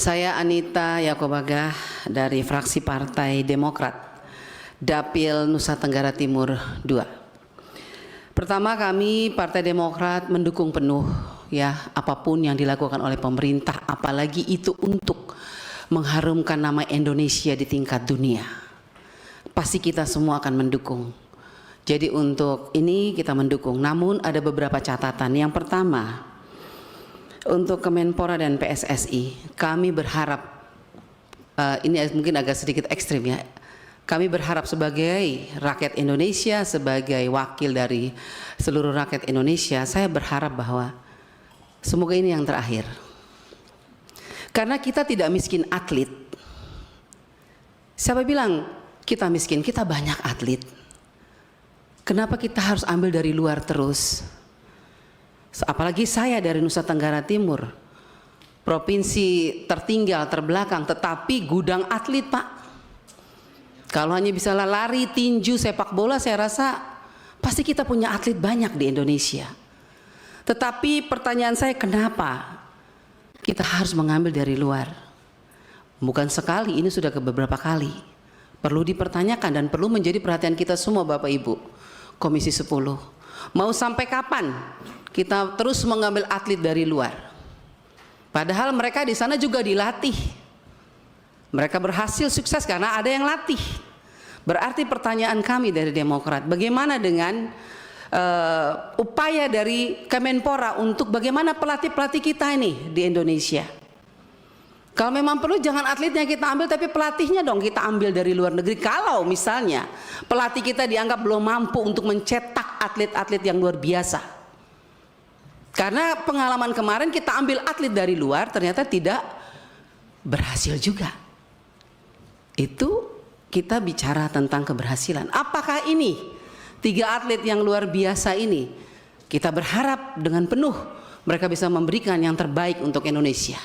Saya Anita Yakobagah dari fraksi Partai Demokrat, Dapil Nusa Tenggara Timur II. Pertama, kami Partai Demokrat mendukung penuh apapun yang dilakukan oleh pemerintah, apalagi itu untuk mengharumkan nama Indonesia di tingkat dunia. Pasti kita semua akan mendukung. Jadi untuk ini kita mendukung, namun ada beberapa catatan. Yang pertama, untuk Kemenpora dan PSSI, kami berharap, ini mungkin agak sedikit ekstrim ya, kami berharap sebagai rakyat Indonesia, sebagai wakil dari seluruh rakyat Indonesia, saya berharap bahwa semoga ini yang terakhir. Karena kita tidak miskin atlet. Siapa bilang kita miskin? Kita banyak atlet. Kenapa kita harus ambil dari luar terus? Apalagi saya dari Nusa Tenggara Timur, provinsi tertinggal, terbelakang, tetapi gudang atlet, Pak. Kalau hanya bisa lari, tinju, sepak bola, saya rasa pasti kita punya atlet banyak di Indonesia. Tetapi pertanyaan saya, kenapa kita harus mengambil dari luar? Bukan sekali, ini sudah beberapa kali. Perlu dipertanyakan dan perlu menjadi perhatian kita semua, Bapak Ibu, Komisi 10. Mau sampai kapan kita terus mengambil atlet dari luar? Padahal mereka di sana juga dilatih. Mereka berhasil sukses karena ada yang latih. Berarti pertanyaan kami dari Demokrat, bagaimana dengan upaya dari Kemenpora untuk bagaimana pelatih-pelatih kita ini di Indonesia? Kalau memang perlu jangan atletnya kita ambil, tapi pelatihnya dong kita ambil dari luar negeri. Kalau misalnya pelatih kita dianggap belum mampu untuk mencetak atlet-atlet yang luar biasa. Karena pengalaman kemarin kita ambil atlet dari luar ternyata tidak berhasil juga. Itu kita bicara tentang keberhasilan. Apakah ini 3 atlet yang luar biasa ini kita berharap dengan penuh mereka bisa memberikan yang terbaik untuk Indonesia?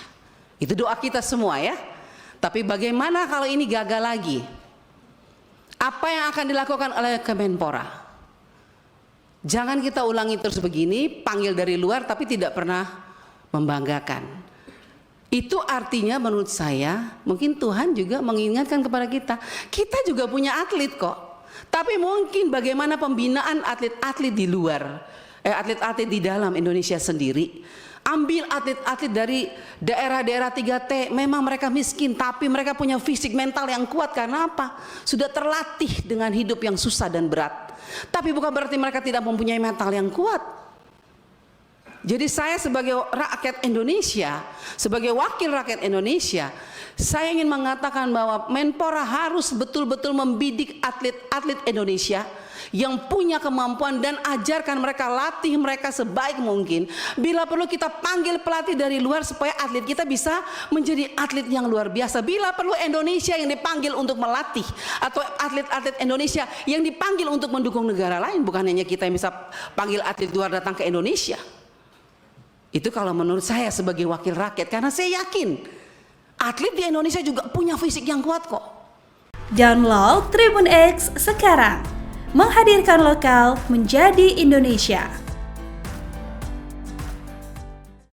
Itu doa kita semua ya. Tapi bagaimana kalau ini gagal lagi? Apa yang akan dilakukan oleh Kemenpora? Jangan kita ulangi terus begini, panggil dari luar tapi tidak pernah membanggakan. Itu artinya menurut saya, mungkin Tuhan juga mengingatkan kepada kita, kita juga punya atlet kok. Tapi mungkin bagaimana pembinaan atlet-atlet di luar, atlet-atlet di dalam Indonesia sendiri. Ambil atlet-atlet dari daerah-daerah 3T, memang mereka miskin tapi mereka punya fisik mental yang kuat. Karena apa? Sudah terlatih dengan hidup yang susah dan berat. Tapi bukan berarti mereka tidak mempunyai mental yang kuat. Jadi saya sebagai rakyat Indonesia, sebagai wakil rakyat Indonesia, saya ingin mengatakan bahwa Menpora harus betul-betul membidik atlet-atlet Indonesia yang punya kemampuan dan ajarkan mereka, latih mereka sebaik mungkin. Bila perlu kita panggil pelatih dari luar supaya atlet kita bisa menjadi atlet yang luar biasa. Bila perlu Indonesia yang dipanggil untuk melatih, atau atlet-atlet Indonesia yang dipanggil untuk mendukung negara lain, bukan hanya kita yang bisa panggil atlet luar datang ke Indonesia. Itu kalau menurut saya sebagai wakil rakyat, karena saya yakin atlet di Indonesia juga punya fisik yang kuat kok. Download Tribun X sekarang, menghadirkan lokal menjadi Indonesia.